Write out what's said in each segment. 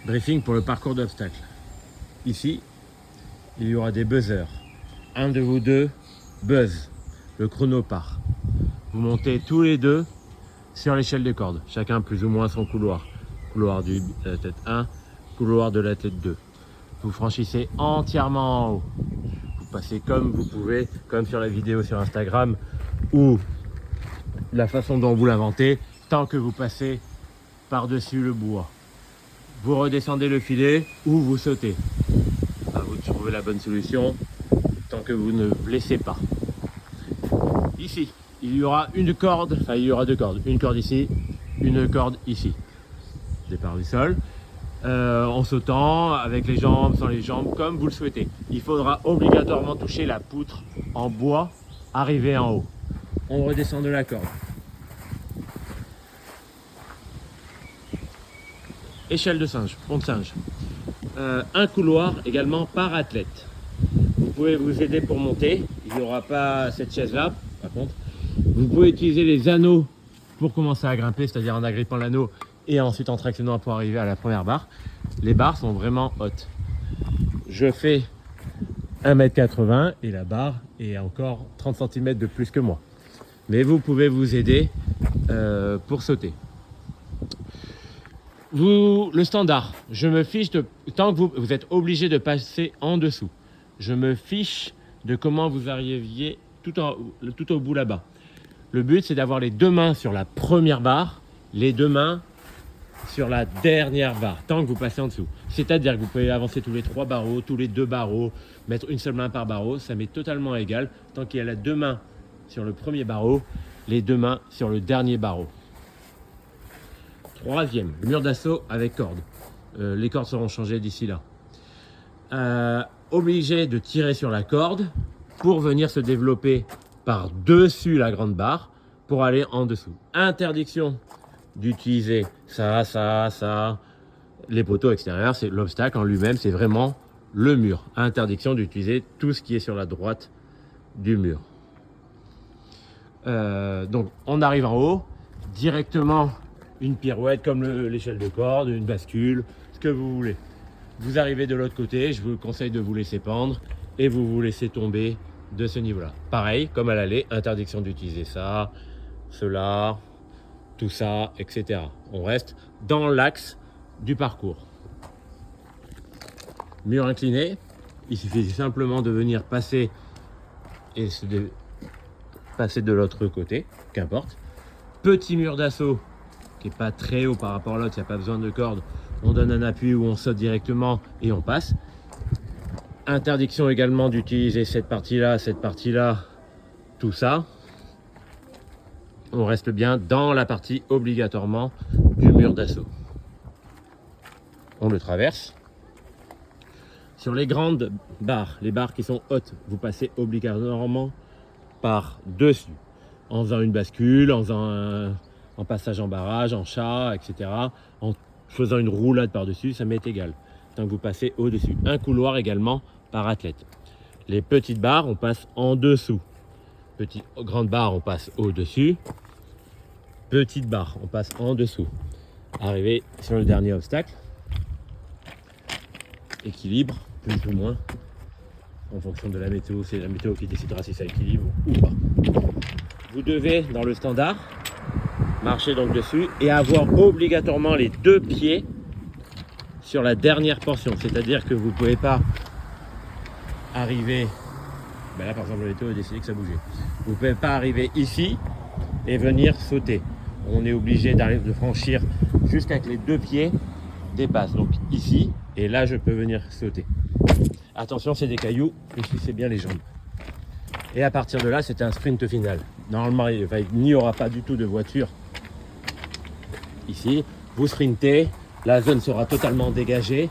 Briefing pour le parcours d'obstacles. Ici, il y aura des buzzers. Un de vous deux buzz, le chrono part. Vous montez tous les deux sur l'échelle de corde, chacun plus ou moins son couloir. Couloir de l'athlète 1, couloir de l'athlète 2. Vous franchissez entièrement en haut. Vous passez comme vous pouvez, comme sur la vidéo sur Instagram, ou la façon dont vous l'inventez, tant que vous passez par-dessus le bois. Vous redescendez le filet ou vous sautez. À vous de trouver la bonne solution tant que vous ne blessez pas. Ici, il y aura une corde, enfin il y aura deux cordes. Une corde ici, une corde ici. Départ du sol. En sautant, avec les jambes, sans les jambes, comme vous le souhaitez. Il faudra obligatoirement toucher la poutre en bois, arriver en haut. On redescend de la corde. Échelle de singe, pont de singe. Un couloir également par athlète. Vous pouvez vous aider pour monter. Il n'y aura pas cette chaise là, par contre. Vous pouvez utiliser les anneaux pour commencer à grimper, c'est-à-dire en agrippant l'anneau et ensuite en tractionnant pour arriver à la première barre. Les barres sont vraiment hautes. Je fais 1,80 m et la barre est encore 30 cm de plus que moi. Mais vous pouvez vous aider pour sauter. Le standard, je me fiche de tant que vous êtes obligé de passer en dessous. Je me fiche de comment vous arriviez tout au bout là-bas. Le but, c'est d'avoir les deux mains sur la première barre, les deux mains sur la dernière barre, tant que vous passez en dessous. C'est-à-dire que vous pouvez avancer tous les 3 barreaux, tous les 2 barreaux, mettre une seule main par barreau, ça m'est totalement égal, tant qu'il y a les deux mains sur le premier barreau, les deux mains sur le dernier barreau. Troisième, mur d'assaut avec corde. Les cordes seront changées d'ici là. Obligé de tirer sur la corde pour venir se développer par-dessus la grande barre pour aller en dessous. Interdiction d'utiliser ça, les poteaux extérieurs, c'est l'obstacle en lui-même, c'est vraiment le mur. Interdiction d'utiliser tout ce qui est sur la droite du mur. Donc on arrive en haut, directement une pirouette comme l'échelle de corde, une bascule, ce que vous voulez. Vous arrivez de l'autre côté, je vous conseille de vous laisser pendre et vous vous laissez tomber de ce niveau-là. Pareil, comme à l'aller, interdiction d'utiliser ça, cela, tout ça, etc. On reste dans l'axe du parcours. Mur incliné, il suffit simplement de venir passer et passer de l'autre côté, qu'importe. Petit mur d'assaut qui n'est pas très haut par rapport à l'autre, il n'y a pas besoin de corde. On donne un appui ou on saute directement et on passe. Interdiction également d'utiliser cette partie-là, tout ça. On reste bien dans la partie obligatoirement du mur d'assaut. On le traverse. Sur les grandes barres, les barres qui sont hautes, vous passez obligatoirement par dessus. En faisant une bascule, en faisant en passage en barrage, en chat, etc. En faisant une roulade par-dessus, ça m'est égal. Tant que vous passez au-dessus. Un couloir également par athlète. Les petites barres, on passe en dessous. Grande barre, on passe au-dessus. Petite barre, on passe en dessous. Arrivé sur le dernier obstacle. Équilibre, plus ou moins. En fonction de la météo, c'est la météo qui décidera si ça équilibre ou pas. Vous devez, dans le standard, marcher donc dessus et avoir obligatoirement les deux pieds sur la dernière portion. C'est-à-dire que vous ne pouvez pas arriver... Ben là, par exemple, la météo a décidé que ça bougeait. Vous ne pouvez pas arriver ici et venir sauter. On est obligé de franchir jusqu'à ce que les deux pieds dépassent. Donc ici, et là, je peux venir sauter. Attention, c'est des cailloux, réfléchissez bien les jambes. Et à partir de là, c'est un sprint final. Normalement, il n'y aura pas du tout de voiture ici. Vous sprintez, la zone sera totalement dégagée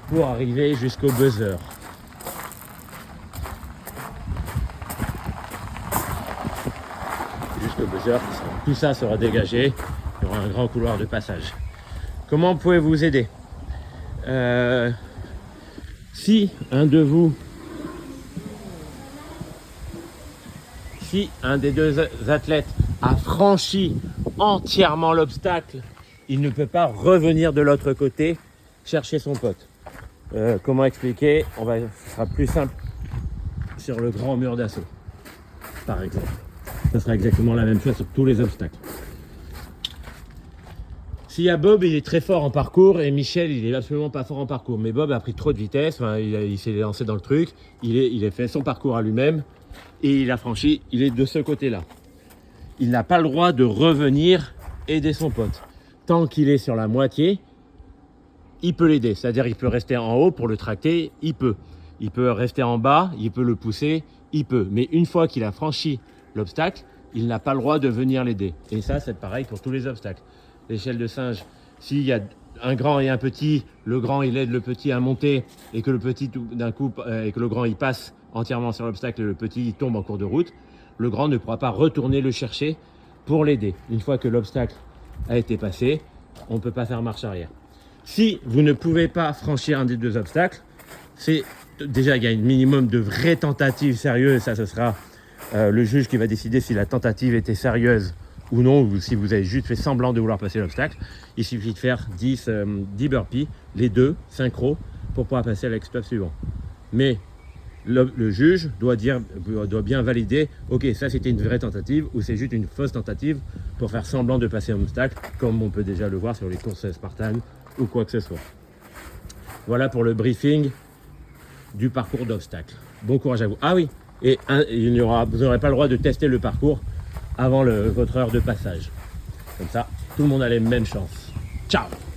pour arriver jusqu'au buzzer. Jusqu'au buzzer, tout ça sera dégagé. Il y aura un grand couloir de passage. Comment pouvez-vous vous aider ? Si un des deux athlètes a franchi entièrement l'obstacle, il ne peut pas revenir de l'autre côté chercher son pote. Comment expliquer? Ce sera plus simple sur le grand mur d'assaut, par exemple. Ça sera exactement la même chose sur tous les obstacles. S'il y a Bob, il est très fort en parcours et Michel, il est absolument pas fort en parcours. Mais Bob a pris trop de vitesse, il s'est lancé dans le truc, il a fait son parcours à lui-même et il a franchi, il est de ce côté-là. Il n'a pas le droit de revenir aider son pote. Tant qu'il est sur la moitié, il peut l'aider. C'est-à-dire il peut rester en haut pour le tracter, il peut. Il peut rester en bas, il peut le pousser, il peut. Mais une fois qu'il a franchi l'obstacle, il n'a pas le droit de venir l'aider. Et ça, c'est pareil pour tous les obstacles. L'échelle de singe, s'il y a un grand et un petit, le grand il aide le petit à monter et que le petit d'un coup et que le grand il passe entièrement sur l'obstacle et le petit il tombe en cours de route, le grand ne pourra pas retourner le chercher pour l'aider. Une fois que l'obstacle a été passé, on ne peut pas faire marche arrière. Si vous ne pouvez pas franchir un des deux obstacles, c'est déjà il y a un minimum de vraies tentatives sérieuses, ça ce sera le juge qui va décider si la tentative était sérieuse ou non, ou si vous avez juste fait semblant de vouloir passer l'obstacle. Il suffit de faire 10 burpees, les deux synchro, pour pouvoir passer à l'exploit suivant. Mais le juge doit bien valider, ok, ça c'était une vraie tentative ou c'est juste une fausse tentative pour faire semblant de passer un obstacle, comme on peut déjà le voir sur les courses spartanes ou quoi que ce soit. Voilà pour le briefing du parcours d'obstacle. Bon courage à vous. Ah oui, et vous n'aurez pas le droit de tester le parcours avant votre heure de passage. Comme ça, tout le monde a les mêmes chances. Ciao!